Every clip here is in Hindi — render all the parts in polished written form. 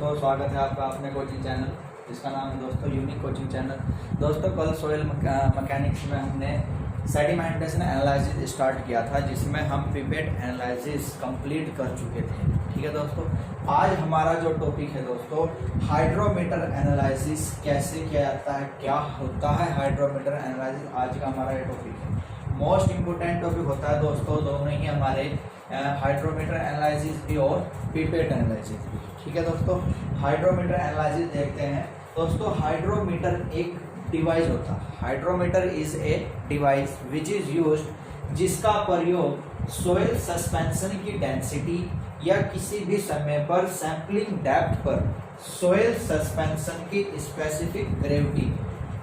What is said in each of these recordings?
दोस्तों, स्वागत है आपका अपने कोचिंग चैनल जिसका नाम है दोस्तों यूनिक कोचिंग चैनल। दोस्तों, कल सोयल मैकेनिक्स में हमने सेडिमेंटेशन एनालिसिस स्टार्ट किया था, जिसमें हम पिपेट एनालिसिस कंप्लीट कर चुके थे। ठीक है दोस्तों, आज हमारा जो टॉपिक है दोस्तों, हाइड्रोमीटर एनालिसिस कैसे किया जाता है, क्या होता है हाइड्रोमीटर एनालिसिस, आज का हमारा ये टॉपिक है। मोस्ट इम्पोर्टेंट टॉपिक होता है दोस्तों, दोनों ही हमारे हाइड्रोमीटर एनालिसिस भी और पिपेट एनालिसिस भी। ठीक है दोस्तों, हाइड्रोमीटर एनालिसिस देखते हैं। दोस्तों, हाइड्रोमीटर एक डिवाइस होता है। Hydrometer is a device which is used, जिसका प्रयोग सोयल सस्पेंशन की डेंसिटी या किसी भी समय पर सैंपलिंग डेप्थ पर सोयल सस्पेंशन की स्पेसिफिक ग्रेविटी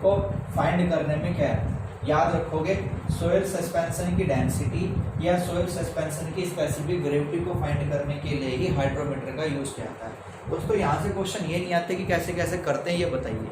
को फाइंड करने में क्या है, याद रखोगे, सोयल सस्पेंशन की डेंसिटी या सोयल सस्पेंशन की स्पेसिफिक ग्रेविटी को फाइंड करने के लिए ही हाइड्रोमीटर का यूज किया जाता है। दोस्तों, यहाँ से क्वेश्चन ये नहीं आते कि कैसे कैसे करते हैं, ये बताइए।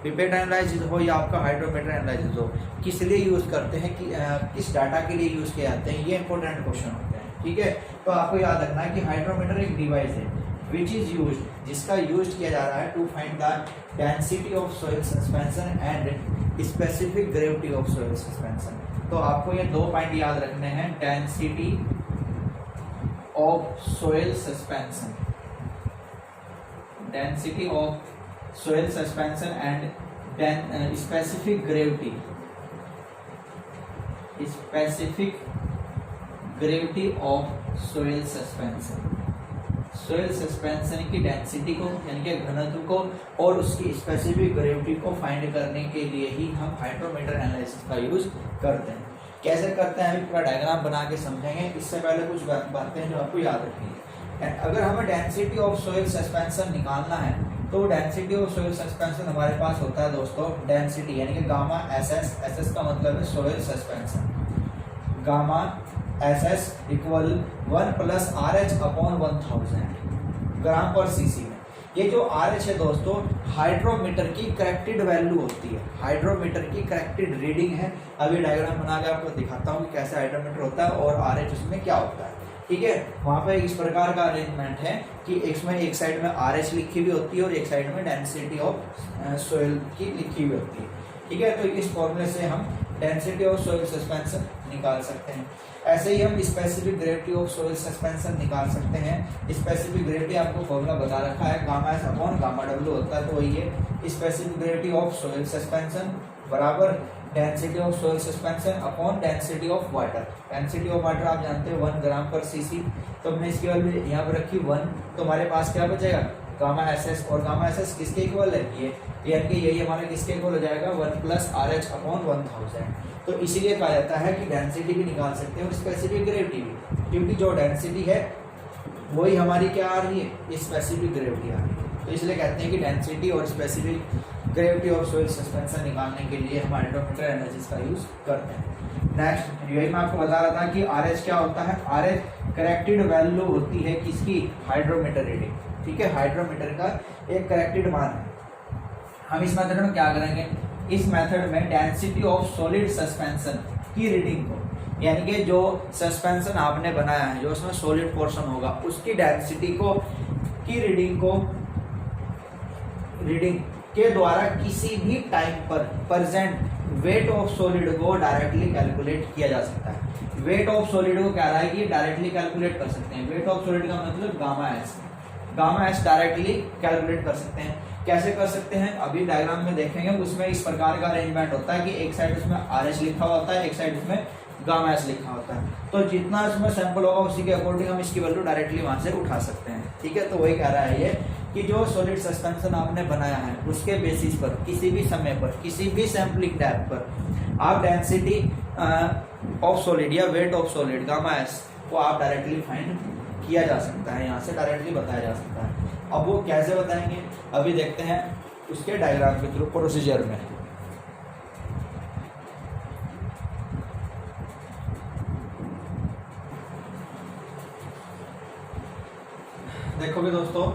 पिपेट एनालिसिस हो या आपका हाइड्रोमीटर एनालिसिस हो, किस लिए यूज करते हैं, कि किस डाटा के लिए यूज किए जाते हैं, ये इंपॉर्टेंट क्वेश्चन होते हैं। ठीक है, तो आपको याद रखना है कि हाइड्रोमीटर एक डिवाइस है विच इज यूज, जिसका यूज किया जा रहा है to find the density of soil suspension and specific gravity of soil suspension. तो आपको ये दो पॉइंट याद रखने हैं, density of soil suspension, density of soil suspension and specific gravity, specific gravity of soil suspension. Soil suspension की डेंसिटी को यानी कि घनत्व को और उसकी स्पेसिफिक ग्रेविटी को फाइंड करने के लिए ही हम हाइड्रोमीटर एनालिसिस का यूज करते हैं। कैसे करते हैं अभी पूरा डायग्राम बना के समझेंगे। इससे पहले कुछ बातें जो आपको याद रखनी है। अगर हमें डेंसिटी ऑफ सोयल सस्पेंशन निकालना है तो डेंसिटी ऑफ सोयल सस्पेंशन हमारे पास होता है दोस्तों, डेंसिटी यानी कि gamma S S, S S का मतलब है soil suspension, gamma S S equal 1 + RH upon 1000 ग्राम पर सीसी में। ये जो RH है दोस्तों, हाइड्रोमीटर की करेक्टेड वैल्यू होती है, हाइड्रोमीटर की करेक्टेड रीडिंग है। अभी डायग्राम बना के आपको दिखाता हूँ कि कैसे हाइड्रोमीटर होता है और RH उसमें क्या होता है। ठीक है, वहाँ पे इस प्रकार का अरेंजमेंट है कि इसमें एक साइड में RH लिखी हुई होती है और एक साइड में डेंसिटी ऑफ सोयल की लिखी हुई होती है। ठीक है, तो इस फॉर्मूले से हम डेंसिटी ऑफ सोयल सस्पेंशन निकाल सकते हैं। ऐसे ही हम specific gravity of soil suspension निकाल सकते हैं। स्पेसिफिक ग्रेविटी आपको फॉर्मूला बता रखा है, gamma S upon gamma W होता है, तो वही है specific gravity of soil suspension बराबर density of soil suspension upon density of water. Density of water आप जानते हैं 1 ग्राम पर सीसी, तो हमने इसकी वैल्यू यहाँ पर रखी 1, तो हमारे पास क्या बचेगा, गामा एस एस, और गामा एस एस किसके इक्वल है, ये यानी कि यही हमारा किसके इक्वल हो जाएगा, 1 + RH अपॉन 1000। तो इसीलिए कहा जाता है कि डेंसिटी भी निकाल सकते हैं और स्पेसिफिक ग्रेविटी भी, क्योंकि जो डेंसिटी है वही हमारी क्या आ रही है, स्पेसिफिक ग्रेविटी आ रही है। तो इसलिए कहते हैं कि डेंसिटी और specific gravity of soil suspension निकालने के लिए हम हाइड्रोमीटर एनालिसिस का यूज करते हैं। नेक्स्ट, यही मैं आपको बता रहा था कि RH क्या होता है, RH करेक्टेड वैल्यू होती है किसकी, हाइड्रोमीटर रीडिंग। ठीक है, हाइड्रोमीटर का एक करेक्टेड मान है। हम इस मेथड में क्या करेंगे, इस मेथड में डेंसिटी ऑफ सॉलिड सस्पेंशन की रीडिंग को, यानी कि जो सस्पेंशन आपने बनाया है, जो उसमें सॉलिड पोर्शन होगा, उसकी डेंसिटी को की रीडिंग के द्वारा किसी भी टाइम पर प्रेजेंट वेट ऑफ सॉलिड को डायरेक्टली कैलकुलेट किया जा सकता है। वेट ऑफ सॉलिड को क्या रहा है कि डायरेक्टली कैलकुलेट कर सकते हैं। वेट ऑफ सॉलिड का मतलब गामा एस डायरेक्टली कैलकुलेट कर सकते हैं। कैसे कर सकते हैं, अभी डायग्राम में देखेंगे, उसमें इस प्रकार का अरेंजमेंट होता है कि एक साइड उसमें RH लिखा हुआ होता है, एक साइड उसमें गामा एस लिखा होता है। तो जितना इसमें सैंपल होगा उसी के अकॉर्डिंग हम इसकी वैल्यू डायरेक्टली वहां से उठा सकते हैं। ठीक है, तो वही कह रहा है ये कि जो सॉलिड सस्पेंशन आपने बनाया है उसके बेसिस पर किसी भी समय पर किसी भी सैंपलिंग डेप्थ पर आप डेंसिटी ऑफ सॉलिड या weight of solid gamma S को आप डायरेक्टली फाइंड किया जा सकता है, यहाँ से डायरेक्टली बताया जा सकता है। अब वो कैसे बताएंगे, अभी देखते हैं उसके डायग्राम के थ्रू, प्रोसीजर में। देखोगे दोस्तों,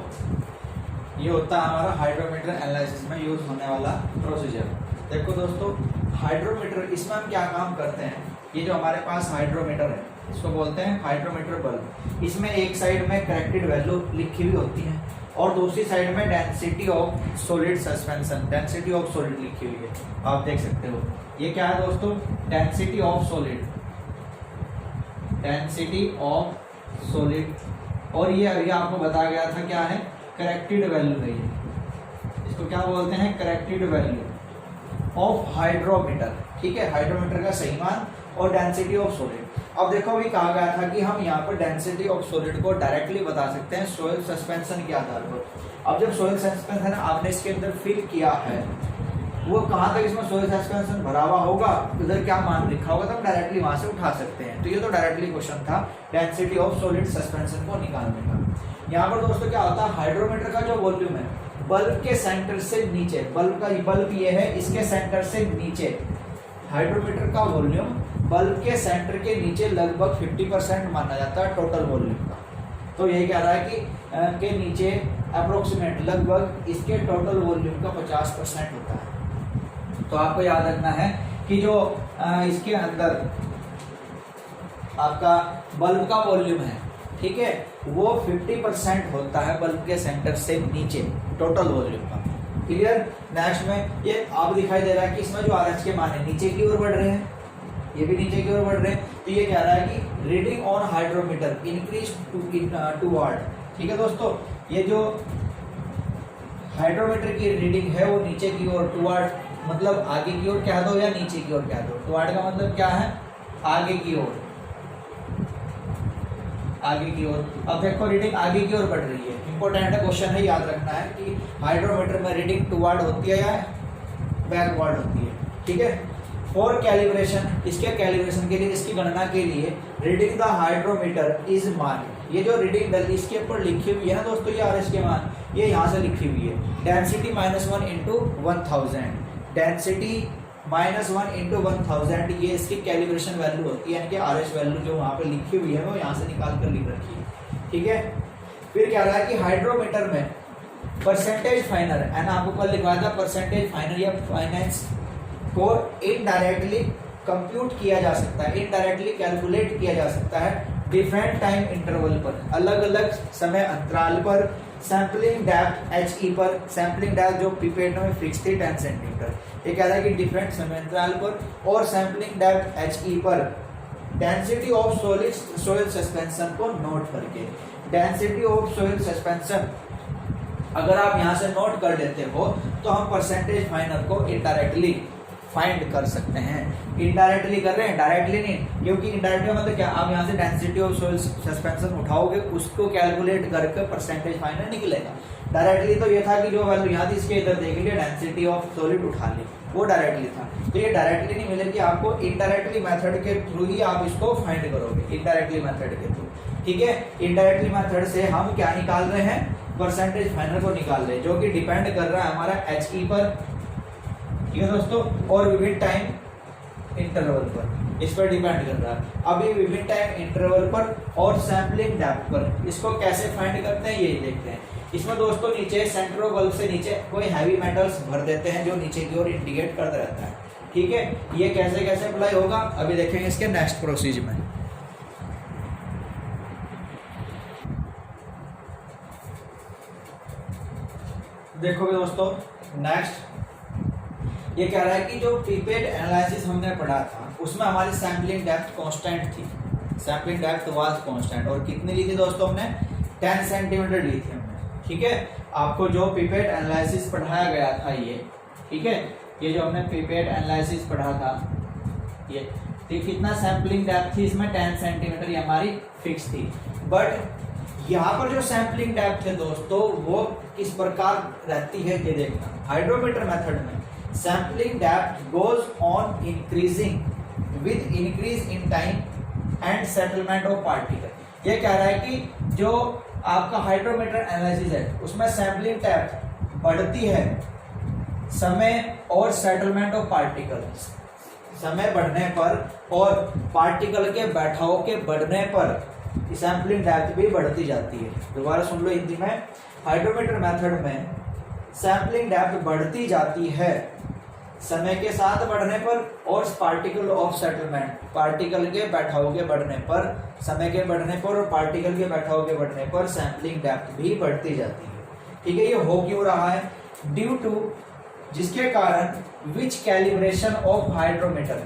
ये होता है हमारा हाइड्रोमीटर एनालिसिस में यूज होने वाला प्रोसीजर। देखो दोस्तों, हाइड्रोमीटर, इसमें हम क्या काम करते हैं, ये जो हमारे पास हाइड्रोमीटर है इसको बोलते हैं हाइड्रोमीटर बल्ब। इसमें एक साइड में करेक्टेड वैल्यू लिखी हुई होती है, और दूसरी साइड में density of solid suspension, density of solid लिखी हुई है, आप देख सकते हो। ये क्या है दोस्तों, density of solid, density of solid. और ये अभी आपको बताया गया था क्या है, करेक्टेड वैल्यू है ये, इसको क्या बोलते हैं, करेक्टेड वैल्यू ऑफ हाइड्रोमीटर, ठीक है, हाइड्रोमीटर का सही मान और डेंसिटी ऑफ सॉलिड। अब देखो अभी कहा गया था कि हम यहाँ पर डेंसिटी ऑफ सॉलिड को डायरेक्टली बता सकते हैं सॉइल सस्पेंशन के आधार पर। अब जब सॉइल सस्पेंशन आपने इसके अंदर फिल किया है, वो कहाँ तक इसमें सॉइल सस्पेंशन भरा हुआ होगा, उधर क्या मान लिखा होगा, तो हम डायरेक्टली वहां से उठा सकते हैं। तो ये तो डायरेक्टली क्वेश्चन था डेंसिटी ऑफ सॉलिड सस्पेंशन को निकालने का। यहाँ पर दोस्तों क्या होता है, हाइड्रोमीटर का जो वॉल्यूम है बल्ब के सेंटर से नीचे, बल्ब ये है, इसके सेंटर से नीचे हाइड्रोमीटर का वॉल्यूम बल्ब के सेंटर के नीचे लगभग 50% माना जाता है टोटल वॉल्यूम का। तो ये कह रहा है कि के नीचे अप्रोक्सीमेट लगभग इसके टोटल वॉल्यूम का 50% होता है। तो आपको याद रखना है कि जो इसके अंदर आपका बल्ब का वॉल्यूम है, ठीक है, वो 50% होता है बल्ब के सेंटर से नीचे टोटल वॉल्यूम का। क्लियर। नेक्स्ट में ये आप दिखाई दे रहा है कि इसमें जो आरएच के मान है नीचे की ओर बढ़ रहे हैं, ये भी नीचे की ओर बढ़ रहे हैं। तो ये कह रहा है कि reading on hydrometer increase toward, ठीक है दोस्तों, ये जो हाइड्रोमीटर की रीडिंग है वो नीचे की ओर, टूवर्ड मतलब आगे की ओर कह दो या नीचे की ओर कह दो। टूवर्ड का मतलब क्या है, आगे की ओर, आगे की ओर। अब देखो रीडिंग आगे की ओर बढ़ रही है, इंपॉर्टेंट है, क्वेश्चन है, याद रखना है कि हाइड्रोमीटर में रीडिंग टूवर्ड होती है या बैकवर्ड होती है, ठीक है। फॉर कैलिब्रेशन, इसके कैलिब्रेशन के लिए, इसकी गणना के लिए रीडिंग द हाइड्रोमीटर इज मान, ये जो रीडिंग इसके ऊपर लिखी हुई है ना दोस्तों, ये आरएस के मान, ये यहाँ से लिखी हुई है, डेंसिटी -1 इंटू 1000, डेंसिटी -1 इंटू 1000, ये इसकी कैलिब्रेशन वैल्यू होती है, यानी कि आरएस वैल्यू जो वहाँ पे लिखी हुई है वो यहाँ से निकाल कर लिख रखी है, ठीक है। फिर क्या रहा है कि हाइड्रोमीटर में परसेंटेज फाइनर, एंड आपको कल लिखवाया था, परसेंटेज फाइनर या फाइनेंस को इनडायरेक्टली कंप्यूट किया जा सकता है, इनडायरेक्टली कैलकुलेट किया जा सकता है डिफरेंट टाइम इंटरवल पर, अलग अलग समय अंतराल पर, सैंपलिंग डेप्थ HE पर, सैंपलिंग डेप्थ जो पिपेट में फिक्स थी 10 सेंटीमीटर, ये कह रहा है कि डिफरेंट समय अंतराल पर और सैंपलिंग डेप्थ HE पर डेंसिटी ऑफ सोइल सस्पेंशन को नोट करके, डेंसिटी ऑफ सोइल सस्पेंशन अगर आप यहाँ से नोट कर लेते हो तो हम परसेंटेज फाइनर को इनडायरेक्टली फाइंड कर सकते हैं। इनडायरेक्टली कर रहे हैं, डायरेक्टली नहीं, क्योंकि इनडायरेक्टली मतलब क्या, आप यहाँ से डेंसिटी ऑफ सोइल सस्पेंशन उठाओगे, उसको कैलकुलेट करके परसेंटेज फाइनर निकलेगा। डायरेक्टली तो ये था कि जो वैल्यू यहाँ थी इसके इधर देख लीजिए, डेंसिटी ऑफ सॉलिड उठा ली, वो डायरेक्टली था। तो ये डायरेक्टली नहीं मिलेगी आपको, इनडायरेक्टली मेथड के थ्रू ही आप इसको फाइंड करोगे, इनडायरेक्टली मेथड के थ्रू, ठीक है। इनडायरेक्टली मेथड से हम क्या निकाल रहे हैं, परसेंटेज फाइनर को निकाल रहे हैं, जो कि डिपेंड कर रहा है हमारा HE पर, ठीक है दोस्तों, और विभिन्न टाइम इंटरवल पर, इस पर डिपेंड कर रहा है। अभी विभिन्न टाइम इंटरवल पर और सैंपलिंग डेप्थ पर इसको कैसे फाइंड करते हैं ये देखते हैं। इसमें दोस्तों नीचे सेंटर ऑफ बल्ब से नीचे कोई हैवी मेटल्स भर देते हैं जो नीचे की ओर इंडिकेट करता रहता है, ठीक है। ये कैसे कैसे अप्लाई होगा अभी देखेंगे इसके नेक्स्ट प्रोसीजर में। देखो दोस्तों नेक्स्ट ये कह रहा है कि जो पिपेट एनालिसिस हमने पढ़ा था उसमें हमारी सैंपलिंग डेप्थ कांस्टेंट थी, सैंपलिंग डेप्थ वाज कांस्टेंट, और कितनी ली थी दोस्तों हमने, 10 सेंटीमीटर ली थी हमने, ठीक है। आपको जो पिपेट एनालिसिस पढ़ाया गया था ये, ठीक है, ये जो हमने पिपेट एनालिसिस पढ़ा था ये, तो कितना सैंपलिंग डेप्थ थी इसमें, 10 सेंटीमीटर, ये हमारी फिक्स थी। बट यहाँ पर जो सैंपलिंग डेप्थ है दोस्तों वो किस प्रकार रहती है ये देखना। हाइड्रोमीटर मेथड में sampling depth goes on increasing with increase in time and settlement of particle. ये कह रहा है कि जो आपका हाइड्रोमीटर एनालिसिस है उसमें सैंपलिंग डेप्थ बढ़ती है समय और सेटलमेंट ऑफ पार्टिकल, समय बढ़ने पर और पार्टिकल के बैठाव के बढ़ने पर सैंपलिंग डेप्थ भी बढ़ती जाती है। दोबारा सुन लो हिंदी में, हाइड्रोमीटर मेथड में सैंपलिंग डेप्थ बढ़ती जाती है समय के साथ बढ़ने पर और पार्टिकल ऑफ सेटलमेंट, पार्टिकल के बैठाव के बढ़ने पर, समय के बढ़ने पर और पार्टिकल के बैठाव के बढ़ने पर सैंपलिंग डेप्थ भी बढ़ती जाती है। ठीक है, ये हो क्यों रहा है? ड्यू टू, जिसके कारण विच कैलिब्रेशन ऑफ हाइड्रोमीटर,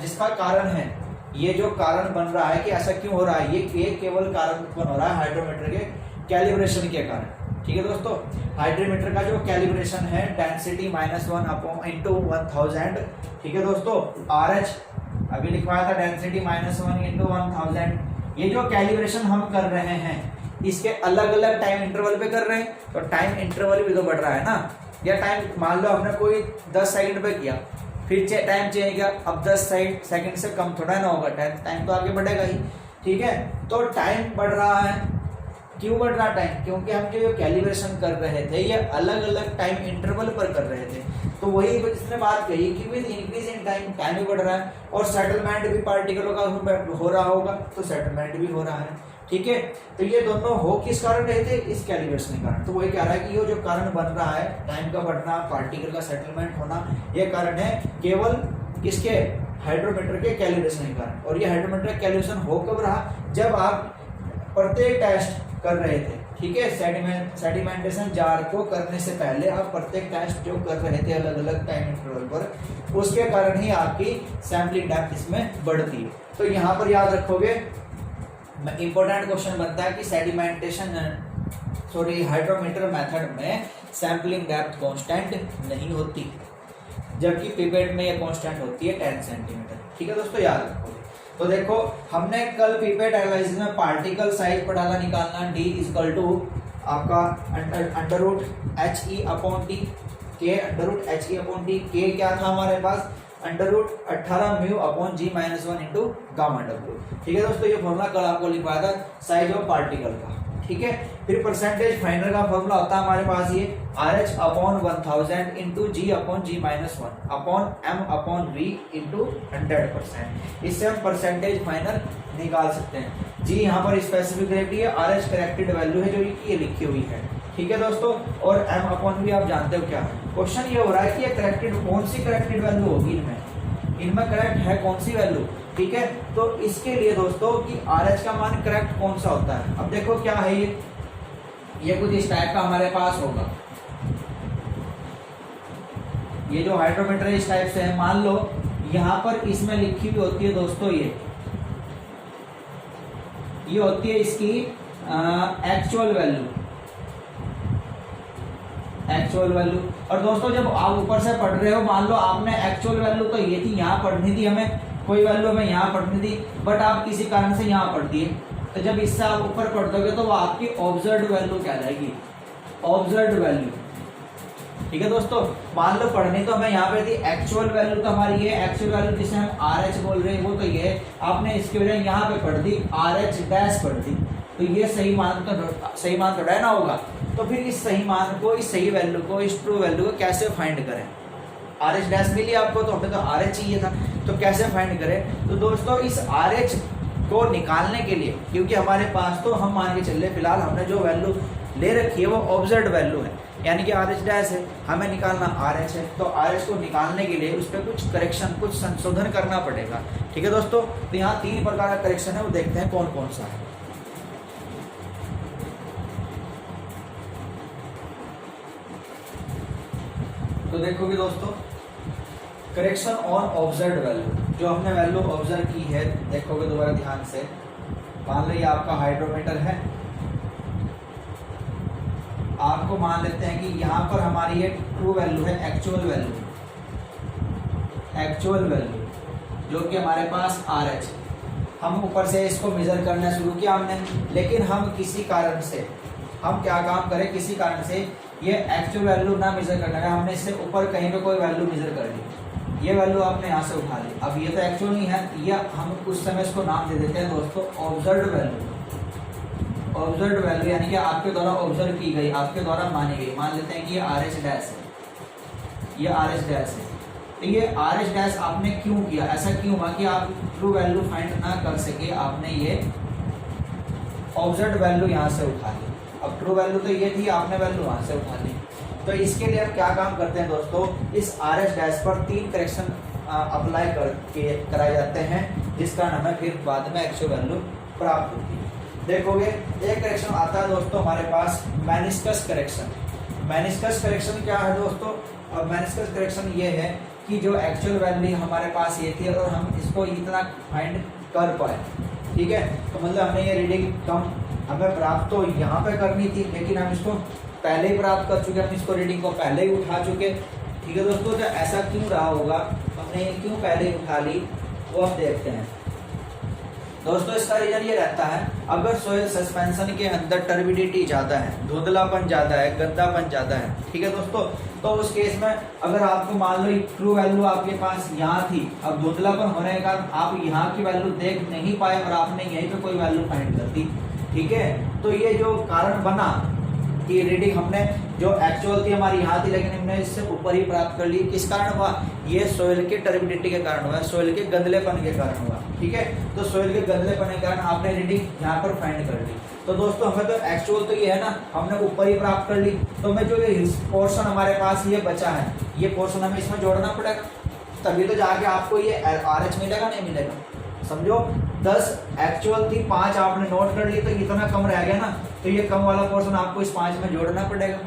जिसका कारण है, ये जो कारण बन रहा है कि ऐसा क्यों हो रहा है, ये केवल कारण उत्पन्न हो रहा है हाइड्रोमीटर के कैलिब्रेशन के कारण। ठीक है दोस्तों, हाइड्रोमीटर का जो कैलिब्रेशन है डेंसिटी -1 इंटू 1000, ठीक है दोस्तों, RH अभी लिखवाया था डेंसिटी -1 इंटू 1000। ये जो कैलिब्रेशन हम कर रहे हैं इसके अलग अलग टाइम इंटरवल पे कर रहे हैं, तो टाइम इंटरवल भी तो बढ़ रहा है ना। या टाइम मान लो हमने कोई 10 सेकंड पे किया, फिर टाइम चेंज किया, अब 10 सेकंड से कम थोड़ा ना होगा, टाइम तो आगे बढ़ेगा ही। ठीक है, तो टाइम बढ़ रहा है, क्यों बढ़ रहा टाइम? क्योंकि हम जो कैलिब्रेशन कर रहे थे ये अलग अलग टाइम इंटरवल पर कर रहे थे। तो वही जिसने बात कही कि with increase in time, time भी बढ़ रहा है और सेटलमेंट भी पार्टिकलों का हो रहा होगा, तो सेटलमेंट भी हो रहा है। ठीक है, तो ये दोनों हो किस कारण रहे थे? इस कैलिब्रेशन के कारण। तो वही कह रहा है कि ये जो कारण बन रहा है टाइम का बढ़ना, पार्टिकल का सेटलमेंट होना, ये कारण है केवल किसके? हाइड्रोमीटर के कैलिब्रेशन के कारण। और ये हाइड्रोमीटर कैलिब्रेशन हो कब रहा? जब आप प्रत्येक टेस्ट कर रहे थे। ठीक है, सेडिमेंटेशन जार को करने से पहले आप प्रत्येक टेस्ट जो कर रहे थे अलग अलग टाइम इंटरवल पर, उसके कारण ही आपकी सैंपलिंग डेप्थ इसमें बढ़ती है। तो यहाँ पर याद रखोगे, इंपॉर्टेंट क्वेश्चन बनता है कि हाइड्रोमीटर मेथड में सैंपलिंग डेप्थ कांस्टेंट नहीं होती, जबकि पिपेट में ये कांस्टेंट होती है 10 सेंटीमीटर। ठीक है दोस्तों, याद रखोगे। तो देखो, हमने कल पिपेट एनालिसिस में पार्टिकल साइज पढ़ा था निकालना, D इक्वल टू आपका √HE/T, K √HE/T, K क्या था हमारे पास? √18μ/G-1 into gamma W। ठीक है दोस्तों, ये फॉर्मूला कल आपको लिखवाया था साइज ऑफ पार्टिकल का। ठीक है, फिर परसेंटेज फाइनल का फॉर्मूला होता है हमारे पास ये RH/1000 into G/G-1 upon M/V into 100%। इससे हम परसेंटेज फाइनल निकाल सकते हैं। जी यहाँ पर स्पेसिफिक ग्रेविटी है, RH करेक्टेड वैल्यू है जो ये लिखी हुई है। ठीक है दोस्तों, और M/V आप जानते हो क्या है। क्वेश्चन ये हो रहा है कि ये करेक्टेड, कौन सी करेक्टेड वैल्यू होगी इनमें करेक्ट है कौन सी वैल्यू? ठीक है, तो इसके लिए दोस्तों कि RH का मान करेक्ट कौन सा होता है? अब देखो क्या है ये कुछ इस टाइप का हमारे पास होगा। ये जो हाइड्रोमीटर इस टाइप से है, मान लो यहाँ पर इसमें लिखी हुई होती है दोस्तों, ये होती है इसकी एक्चुअल वैल्यू। और दोस्तों जब आप ऊपर से पढ़ रहे हो, मान लो आपने एक्चुअल वैल्यू तो ये थी, यहाँ पढ़नी थी हमें, कोई वैल्यू हमें यहाँ पढ़नी थी, बट आप किसी कारण से यहाँ पढ़ दिए, तो जब इससे आप ऊपर पढ़ दोगे तो वो आपकी ऑब्जर्व्ड वैल्यू कहलाएगी, ऑब्जर्व्ड वैल्यू। ठीक है दोस्तों, मान लो पढ़नी तो हमें यहाँ पे थी एक्चुअल वैल्यू, तो हमारी ये एक्चुअल वैल्यू जिसे हम RH बोल रहे हैं वो तो ये, आपने इसके बजाय यहाँ पे पढ़ दी RH डैश पढ़ दी, तो ये सही मान थोड़ा है ना होगा। तो फिर इस सही मान को, इस सही वैल्यू को, इस ट्रू वैल्यू को कैसे फाइंड करें? RH डैश मिली आपको, तो हमें तो RH चाहिए था, तो कैसे फाइंड करें? तो दोस्तों इस RH को निकालने के लिए, क्योंकि हमारे पास तो हम मान के चले फिलहाल हमने जो वैल्यू ले रखी है वो ऑब्जर्व्ड वैल्यू है, यानी कि RH डैश है, हमें निकालना RH है। तो RH को निकालने के लिए उस पर कुछ करेक्शन, कुछ संशोधन करना पड़ेगा। ठीक है दोस्तों, तो यहाँ 3 प्रकार का करेक्शन है, वो देखते हैं कौन कौन सा है। तो देखोगे दोस्तों, करेक्शन ऑन ऑब्जर्व्ड वैल्यू, जो हमने वैल्यू ऑब्जर्व की है, देखोगे दोबारा ध्यान से, मान लो ये आपका हाइड्रोमीटर है, आपको मान लेते हैं कि यहाँ पर हमारी ये ट्रू वैल्यू है, एक्चुअल वैल्यू जो कि हमारे पास RH। हम ऊपर से इसको मेजर करना शुरू किया हमने, लेकिन हम किसी कारण से, हम क्या काम करें, किसी कारण से ये एक्चुअल वैल्यू ना मेजर करना है, हमने इससे ऊपर कहीं पे कोई वैल्यू मेजर कर ली, ये वैल्यू आपने यहाँ से उठा ली। अब ये तो एक्चुअल नहीं है, ये हम उस समय इसको नाम दे देते हैं दोस्तों ऑब्जर्व्ड वैल्यू। ऑब्जर्व्ड वैल्यू यानी कि आपके द्वारा ऑब्जर्व की गई, आपके द्वारा मानी गई। मान लेते हैं कि ये RH डैश है, ये RH डैश है। तो ये RH डैश आपने क्यों किया, ऐसा क्यों हुआ कि आप ट्रू वैल्यू फाइंड ना कर सके, आपने ये ऑब्जर्व्ड वैल्यू यहाँ से उठा ली। अब ट्रू वैल्यू तो ये थी, आपने वैल्यू वहाँ से उठा ली। तो इसके लिए आप क्या काम करते हैं दोस्तों, इस RH डैश पर 3 करेक्शन अप्लाई कराए जाते हैं, जिसका नाम है फिर बाद में एक्चुअल वैल्यू प्राप्त होती है। देखोगे एक करेक्शन आता है दोस्तों हमारे पास मेनिस्कस करेक्शन। मेनिस्कस करेक्शन क्या है दोस्तों? अब मेनिस्कस करेक्शन ये है कि जो एक्चुअल वैल्यू हमारे पास ये थी और हम इसको इतना फाइंड कर पाए, ठीक है। तो मतलब हमने ये रीडिंग कम हमें प्राप्त तो यहाँ पे करनी थी, लेकिन हम इसको पहले ही प्राप्त कर चुके, हम इसको रीडिंग को पहले ही उठा चुके, ठीक है दोस्तों। तो ऐसा क्यों रहा होगा, हमने क्यों पहले ही उठा ली, वो हम देखते हैं दोस्तों। इसका रीजन ये रहता है, अगर सोयल सस्पेंशन के अंदर टर्बिडिटी ज़्यादा है, धुंधलापन ज़्यादा है, गंदापन ज़्यादा है, ठीक है दोस्तों, तो उस केस में अगर आपको मान लो ट्रू वैल्यू आपके पास यहाँ थी, अब धुंधलापन होने के कारण आप यहाँ की वैल्यू देख नहीं पाए और आपने यहीं पे कोई वैल्यू फाइंड कर दी, ठीक है। तो ये जो कारण बना कि रीडिंग हमने जो एक्चुअल थी हमारी यहाँ थी, लेकिन हमने इससे ऊपर ही प्राप्त कर ली, किस कारण हुआ? ये सोयल के टर्बिडिटी के कारण हुआ, सोयल के गंदलेपन के कारण हुआ, ठीक है। तो सोयल के गंदलेपन के कारण आपने रीडिंग यहाँ पर फाइंड कर ली। तो दोस्तों हमें तो एक्चुअल तो ये है ना, हमने ऊपर ही प्राप्त कर ली, तो हमें जो ये पोर्शन हमारे पास ये बचा है, ये पोर्शन हमें इसमें जोड़ना पड़ेगा, तभी तो जाके आपको ये RH मिलेगा, नहीं मिलेगा। समझो 10 एक्चुअल थी, 5 आपने नोट कर ली, तो इतना कम रह गया ना, तो ये कम वाला पोर्शन आपको इस 5 में जोड़ना पड़ेगा,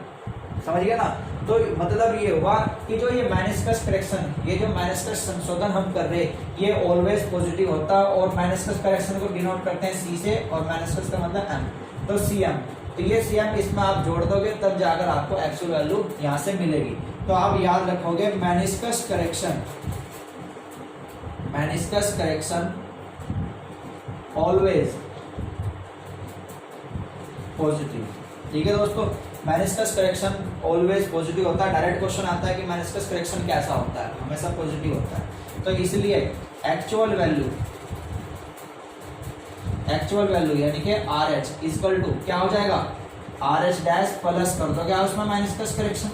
समझ गया ना। तो मतलब ये हुआ कि जो ये मेनिस्कस करेक्शन, ये जो मेनिस्कस संशोधन हम कर रहे हैं, ये ऑलवेज पॉजिटिव होता है, और मेनिस्कस करेक्शन को डिनोट करते हैं C से, और मेनिस्कस का मतलब M, तो CM। तो ये CM इसमें आप जोड़ दोगे, तब जाकर आपको एक्चुअल वैल्यू यहाँ से मिलेगी। तो आप याद रखोगे meniscus correction, meniscus correction always positive, ठीक है दोस्तों। मेनिस्कस करेक्शन ऑलवेज पॉजिटिव होता है। डायरेक्ट क्वेश्चन आता है कि मेनिस्कस करेक्शन कैसा होता है, हमेशा पॉजिटिव होता है। तो इसलिए एक्चुअल वैल्यू यानी कि RH इक्वल टू क्या हो जाएगा, RH डैश प्लस कर दो क्या उसमें मेनिस्कस करेक्शन,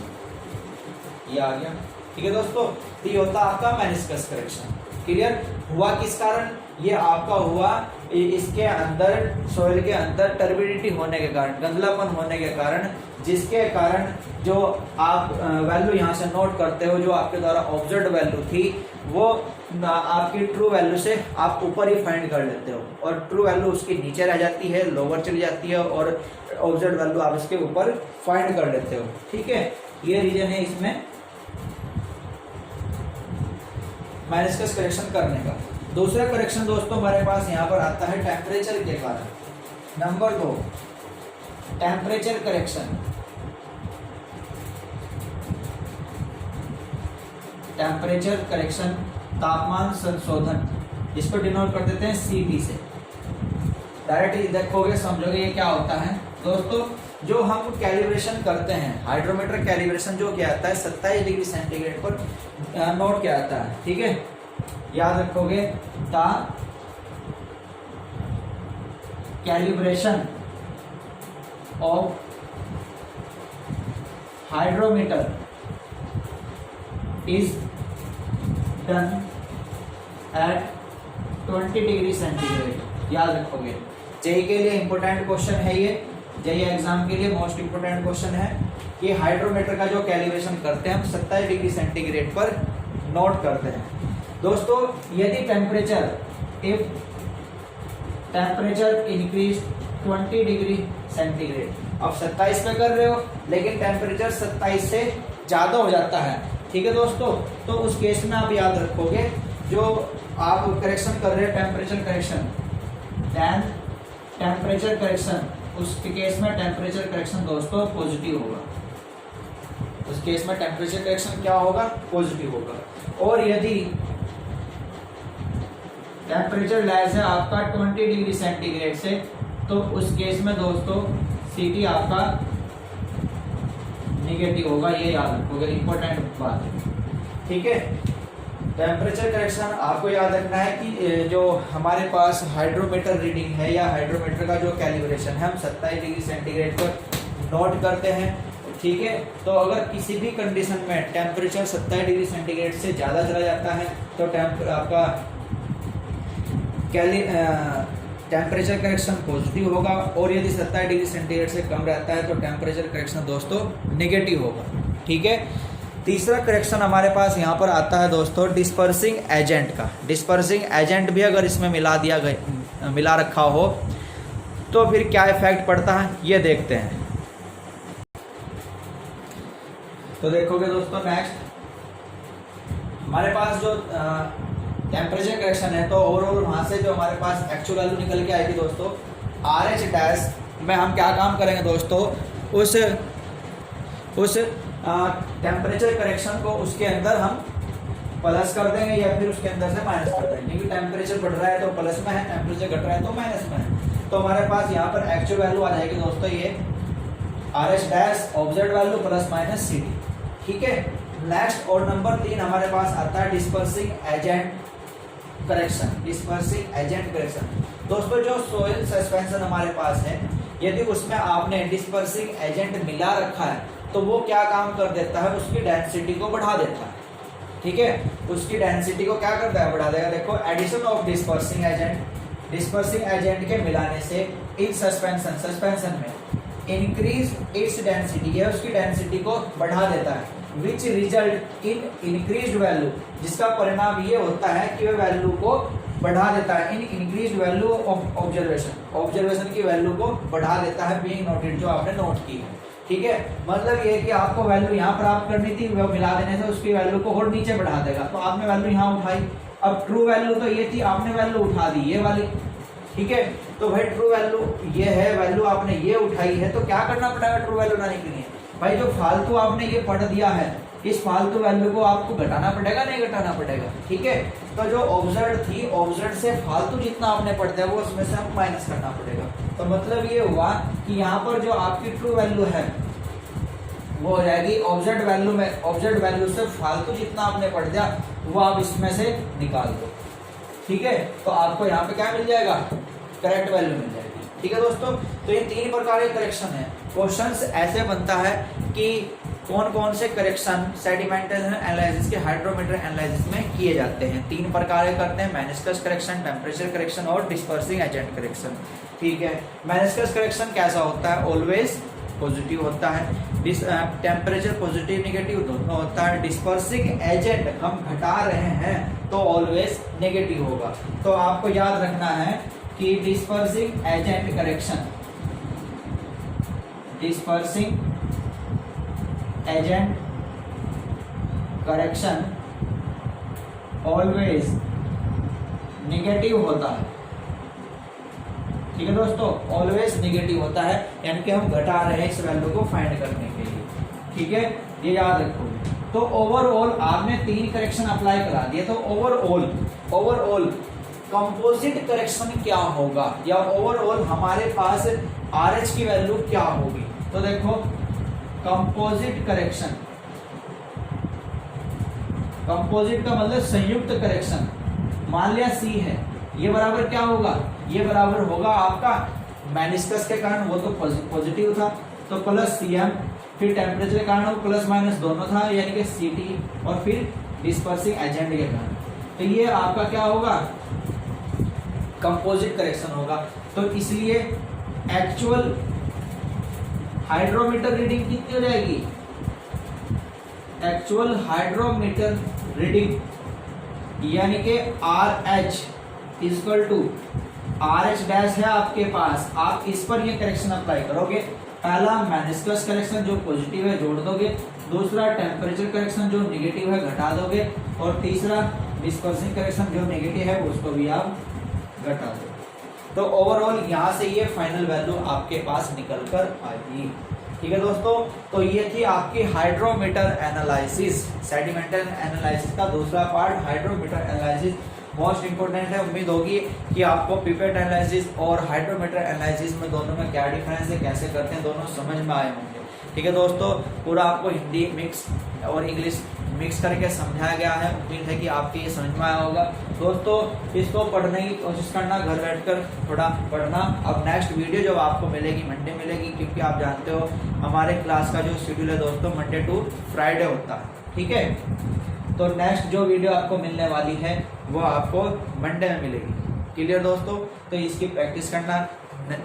ये आ गया, ठीक है दोस्तों। तो ये होता है आपका मेनिस्कस करेक्शन। क्लियर हुआ? किस कारण ये आपका हुआ? इसके अंदर सोइल के अंदर टर्बिडिटी होने के कारण, गंदलापन होने के कारण, जिसके कारण जो आप वैल्यू यहाँ से नोट करते हो, जो आपके द्वारा ऑब्जर्व वैल्यू थी, वो आपकी ट्रू वैल्यू से आप ऊपर ही फाइंड कर लेते हो, और ट्रू वैल्यू उसके नीचे रह जाती है, लोअर चली जाती है, और ऑब्जर्व वैल्यू आप इसके ऊपर फाइंड कर लेते हो, ठीक है। ये रीजन है इसमें मेनिस्कस करेक्शन करने का। दूसरा करेक्शन दोस्तों हमारे पास यहाँ पर आता है टेम्परेचर के कारण। Number 2 temperature correction. Temperature correction, तापमान संशोधन, इसको डिनोट कर देते हैं CT से। डायरेक्टली देखोगे समझोगे ये क्या होता है दोस्तों। जो हम कैलिब्रेशन करते हैं, हाइड्रोमीटर कैलिब्रेशन जो क्या आता है 27 डिग्री सेंटीग्रेड पर नोट किया जाता है, ठीक है। याद रखोगे the calibration of hydrometer is done at 20 degree centigrade. याद रखोगे, जेईई के लिए इंपॉर्टेंट क्वेश्चन है ये, जेईई एग्जाम के लिए मोस्ट इंपोर्टेंट क्वेश्चन है कि हाइड्रोमीटर का जो कैलिब्रेशन करते हैं हम 27 डिग्री सेंटीग्रेड पर नोट करते हैं दोस्तों। यदि टेम्परेचर इंक्रीज 20 डिग्री सेंटीग्रेड, अब 27 पे कर रहे हो लेकिन टेम्परेचर 27 से ज्यादा हो जाता है, ठीक है दोस्तों। तो उस केस में आप याद रखोगे जो आप करेक्शन कर रहे हैं टेम्परेचर करेक्शन, टेम्परेचर करेक्शन, उस केस में टेम्परेचर करेक्शन दोस्तों पॉजिटिव होगा। उस केस में टेम्परेचर करेक्शन क्या होगा, पॉजिटिव होगा। और यदि टेम्परेचर लाइज है आपका 20 डिग्री सेंटीग्रेड से, तो उस केस में दोस्तों CT आपका नेगेटिव होगा, ये याद रखोगे, इंपॉर्टेंट बात है, ठीक है। टेम्परेचर करेक्शन आपको याद रखना है कि जो हमारे पास हाइड्रोमीटर रीडिंग है या हाइड्रोमीटर का जो कैलिब्रेशन है हम 27 डिग्री सेंटीग्रेड पर नोट करते हैं, ठीक है। तो अगर किसी भी कंडीशन में टेम्परेचर 27 डिग्री सेंटीग्रेड से ज़्यादा चला जाता है तो आपका टेम्परेचर करेक्शन पॉजिटिव होगा, और यदि 27 डिग्री सेंटीग्रेड से कम रहता है तो टेम्परेचर करेक्शन दोस्तों नेगेटिव होगा, ठीक है। तीसरा करेक्शन हमारे पास यहाँ पर आता है दोस्तों डिस्पर्सिंग एजेंट का। डिस्पर्सिंग एजेंट भी अगर इसमें मिला रखा हो तो फिर क्या इफेक्ट पड़ता है ये देखते हैं। तो देखोगे दोस्तों नेक्स्ट हमारे पास जो टेम्परेचर करेक्शन है, तो ओवरऑल वहां से जो हमारे पास एक्चुअल वैल्यू निकल के आएगी दोस्तों, RH डैश में हम क्या काम करेंगे दोस्तों, उस टेम्परेचर करेक्शन को उसके अंदर हम प्लस कर देंगे या फिर उसके अंदर से माइनस कर देंगे, क्योंकि टेम्परेचर बढ़ रहा है तो प्लस में है, टेम्परेचर घट रहा है तो माइनस में है। तो हमारे पास यहाँ पर एक्चुअल वैल्यू आ जाएगी दोस्तों ये RH dash observe value plus minus CD, ठीक है। नेक्स्ट और नंबर 3 हमारे पास आता है dispersing agent correction. Dispersing agent correction दोस्तों, जो सोइल सस्पेंशन हमारे पास है, यदि उसमें आपने डिस्पर्सिंग एजेंट मिला रखा है तो वो क्या काम कर देता है, उसकी डेंसिटी को बढ़ा देता है, ठीक है। उसकी डेंसिटी को क्या करता है, बढ़ा देगा। देखो एडिशन ऑफ डिस्पर्सिंग एजेंट के मिलाने से इन सस्पेंशन में इंक्रीज इट्स डेंसिटी, यह उसकी डेंसिटी को बढ़ा देता है, which result in increased value, जिसका परिणाम ये होता है कि वह वैल्यू को बढ़ा देता है, इन इंक्रीज्ड वैल्यू ऑफ ऑब्जर्वेशन की वैल्यू को बढ़ा देता है, बीइंग नोटेड, जो आपने नोट की है, ठीक है। मतलब ये कि आपको वैल्यू यहाँ प्राप्त करनी थी, वो मिला देने से उसकी वैल्यू को और नीचे बढ़ा देगा। तो आपने वैल्यू यहाँ उठाई, अब ट्रू वैल्यू तो ये थी, आपने वैल्यू उठा दी ये वाली, ठीक है। तो भाई ट्रू वैल्यू ये है, वैल्यू आपने ये उठाई है, तो क्या करना पड़ेगा ट्रू वैल्यू लाने के लिए, भाई जो फालतू आपने ये पढ़ दिया है, इस फालतू वैल्यू को आपको घटाना पड़ेगा, नहीं घटाना पड़ेगा, ठीक है। तो जो ऑब्जर्व थी, ऑब्जर्व से फालतू जितना आपने पढ़ दिया वो उसमें से हम माइनस करना पड़ेगा। तो मतलब ये हुआ कि यहाँ पर जो आपकी ट्रू वैल्यू है वो हो जाएगी ऑब्जर्व वैल्यू में, ऑब्जर्व वैल्यू से फालतू जितना आपने पढ़ दिया वो आप इसमें से निकाल दो, ठीक है। तो आपको यहाँ पे क्या मिल जाएगा, करेक्ट वैल्यू मिल जाएगी, ठीक है दोस्तों। तो ये 3 प्रकार के करेक्शन है। क्वेश्चंस ऐसे बनता है कि कौन कौन से करेक्शन सेडिमेंटल एनालिसिस के हाइड्रोमीटर एनालिसिस में किए जाते हैं। 3 प्रकार के करते हैं, मेनिस्कस करेक्शन, टेम्परेचर करेक्शन और डिस्पर्सिंग एजेंट करेक्शन, ठीक है। मेनिस्कस करेक्शन कैसा होता है, ऑलवेज पॉजिटिव होता है, टेम्परेचर पॉजिटिव नेगेटिव दोनों होता है। डिस्पर्सिंग एजेंट हम घटा रहे हैं तो ऑलवेज नेगेटिव होगा। तो आपको याद रखना है कि dispersing agent correction, dispersing agent correction always negative होता है, ठीक है दोस्तों, ऑलवेज नेगेटिव होता है, यानी कि हम घटा रहे हैं इस वैल्यू को फाइंड करने के लिए, ठीक है, ये याद रखोगे। तो ओवरऑल आपने 3 करेक्शन अप्लाई करा दिए, तो ओवरऑल कंपोजिट करेक्शन क्या होगा, या ओवरऑल हमारे पास RH की वैल्यू क्या होगी। तो देखो कंपोजिट करेक्शन, कंपोजिट का मतलब संयुक्त करेक्शन, मान लिया C है, ये बराबर क्या होगा, ये बराबर होगा आपका मेनिस्कस के कारण वो तो पॉजिटिव था तो प्लस CM, फिर टेम्परेचर के कारण वो प्लस माइनस दोनों था यानी कि CT, और फिर डिस्पर्सिंग एजेंट के कारण, तो ये आपका क्या होगा, कंपोजिट करेक्शन होगा। तो इसलिए एक्चुअल हाइड्रोमीटर रीडिंग कितनी हो जाएगी, एक्चुअल हाइड्रोमीटर रीडिंग यानी कि RH equal to RH dash है आपके पास, आप इस पर ये करेक्शन अप्लाई करोगे। पहला मेनिस्कस करेक्शन जो पॉजिटिव है जोड़ दोगे, दूसरा टेम्परेचर करेक्शन जो नेगेटिव है घटा दोगे, और तीसरा डिस्पर्सिंग करेक्शन जो नेगेटिव है उसको भी आप घटा दो। तो ओवरऑल यहाँ से ये फाइनल वैल्यू आपके पास निकल कर आएगी, ठीक है दोस्तों। तो ये थी आपकी हाइड्रोमीटर एनालिसिस, सेडिमेंटल एनालिसिस का दूसरा part, hydrometer analysis most important है। उम्मीद होगी कि आपको पिपेट एनालिसिस और हाइड्रोमीटर एनालिसिस में दोनों में क्या डिफरेंस है, कैसे करते हैं, दोनों समझ में आए होंगे, ठीक है दोस्तों। पूरा आपको हिंदी मिक्स और इंग्लिश मिक्स करके समझाया गया है, उम्मीद है कि आपके ये समझ में आया होगा दोस्तों। इसको पढ़ने की कोशिश करना, घर बैठकर थोड़ा पढ़ना। अब नेक्स्ट वीडियो जब आपको मिलेगी मंडे मिलेगी, क्योंकि आप जानते हो हमारे क्लास का जो शेड्यूल है दोस्तों मंडे टू फ्राइडे होता है, ठीक है। तो नेक्स्ट जो वीडियो आपको मिलने वाली है वो आपको मंडे में मिलेगी, क्लियर दोस्तों। तो इसकी प्रैक्टिस करना,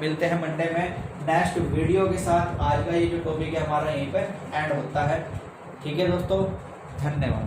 मिलते हैं मंडे में नेक्स्ट वीडियो के साथ। आज का ये जो टॉपिक है हमारा यहीं पर एंड होता है, ठीक है दोस्तों, धन्यवाद।